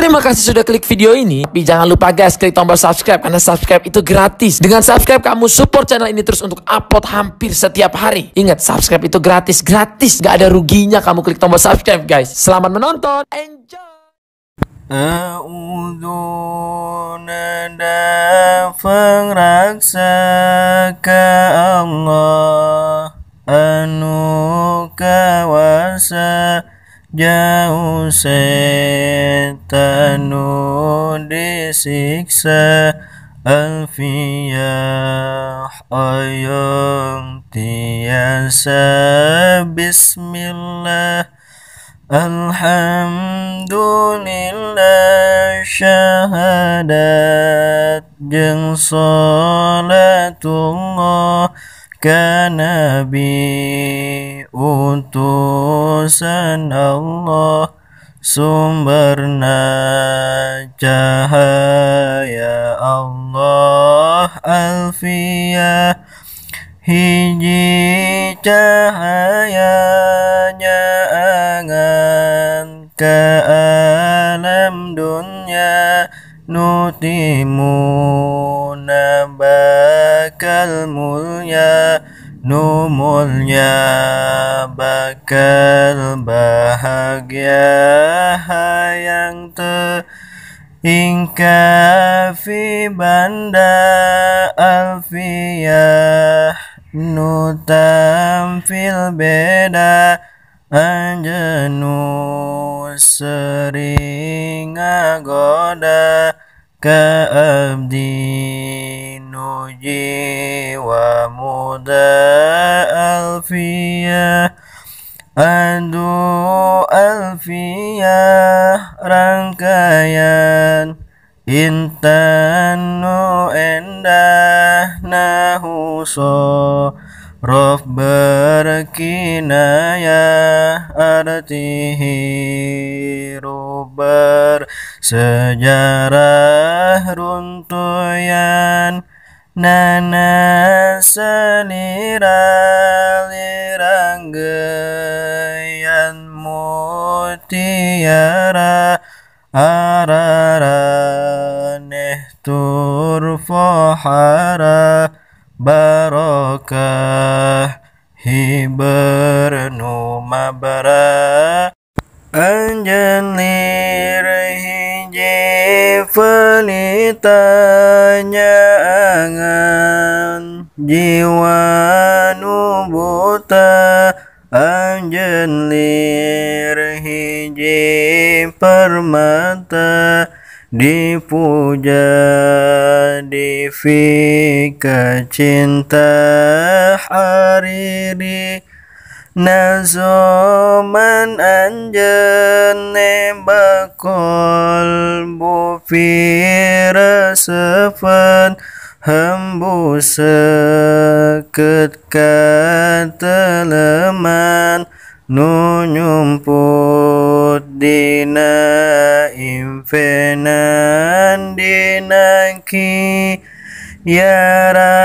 Terima kasih sudah klik video ini. Tapi jangan lupa guys, klik tombol subscribe karena subscribe itu gratis. Dengan subscribe kamu support channel ini terus untuk upload hampir setiap hari. Ingat, subscribe itu gratis. Gak ada ruginya kamu klik tombol subscribe guys. Selamat menonton. Enjoy. A'udzu nada raksa ka Allah anu kawasa jauh setanu disiksa alfiyah ayam tiasa bismillah alhamdulillah syahadat jeung salatullah ka nabi utusan Allah sumberna cahaya Allah alfiyah hiji cahayanya angan ke alam dunya nutimuna bakal mulya nu mulya bakal bahagia hayang te ingka fi banda alfiyah nu tampil beda anjenu sering ngagoda ka abdi nu jiwa muda alfiyah adu alfiyah rangkaian intan nu endah nahuso rof berkinayah artihi rubar sejarah runtuyan nana selira liranggeyan mutiara araraneh turfohara barokah hibernu mabara anjelir hiji pelitanya angan jiwa nu buta anjelir hiji permata dipuja divika cinta hariri nazoman anjene bakol bufira sepan hembus seket kateleman nu nyumput dina imfenan dinaki yara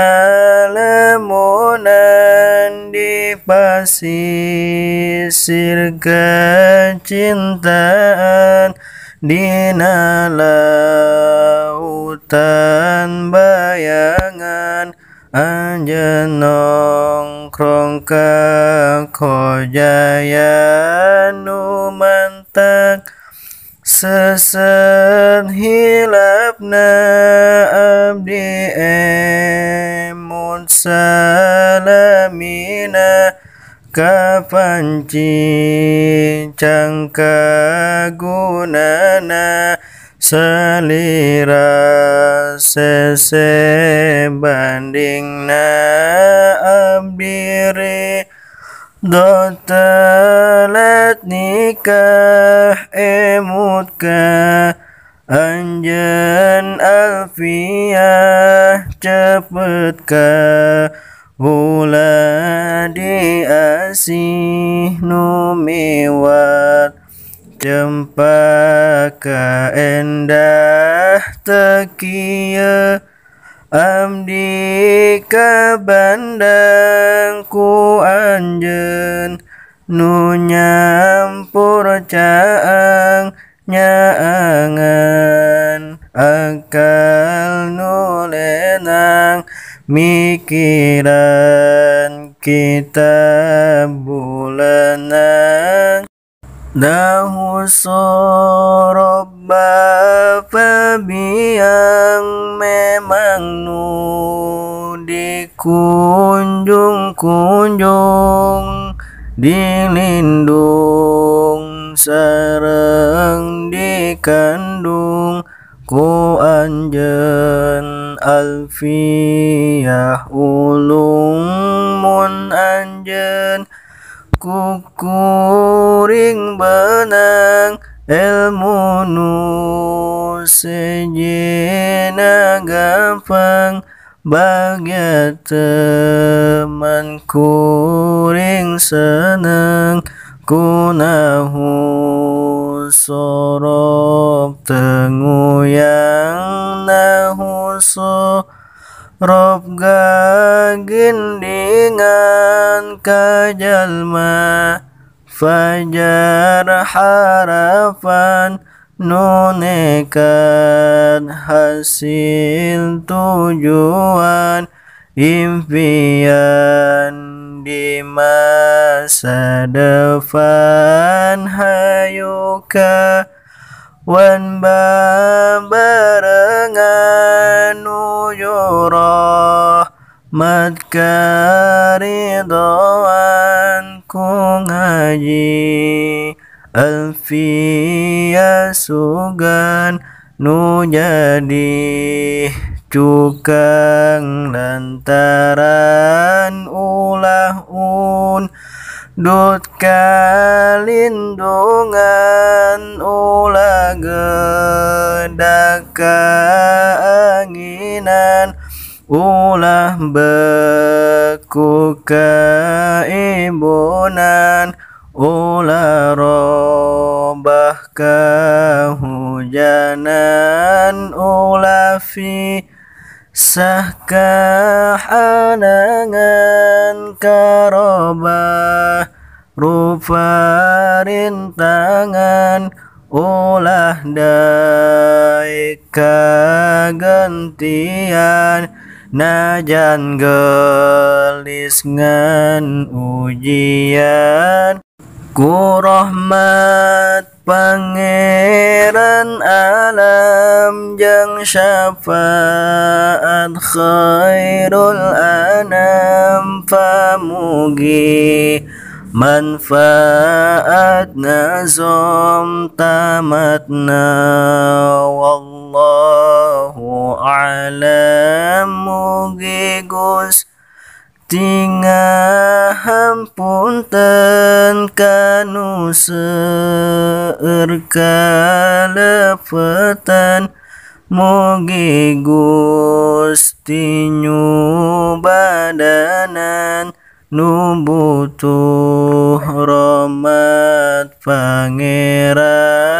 lemunan di pasisir kecintaan dina lautan bayangan anjen nongkrong ka kojaya nu mantak sesen hilapna abdi emun salamina kapanci cangka gunana salira sese bandingna abdiri dotelet nikah emutka anjen alfiyah cepet ka hula diasih nu miwat cempaka endah tekieu abdi ka bandang ku anjeun nu nyampur caang nyaangan bakal nulenang mikiran kita bulanang dahu sorobba yang memang nu dikunjung-kunjung dilindung sareng dikandung ku anjeun alfiyah ulung mun anjeun kukuring benang ilmu nu sejina gampang bagya teman kuring seneng kunahu sorop tenguyang nahu sorop gagindingan kajalma fajar harapan nunekat hasil tujuan impian di masa depan hayuka wan babarengan nujurah mat karidoan ku ngaji alfiyah sugan nu jadi cukang lantaran ulah dut kalindungan ulah gedaka anginan ulah beku keibunan ulah robah kehujanan ulah sah kahanangan karobah rupa rintangan ulah dai kagantian najan gelis ngan ujian ku rahmat pangeran alam jeung syafaat khairul anam pamugi manfaat nazom tamatna wallahu a'lam mugi tingah hampunten kanu seueur kalepetan mugi Gusti nyubadanan nu butuh rahmat pangeran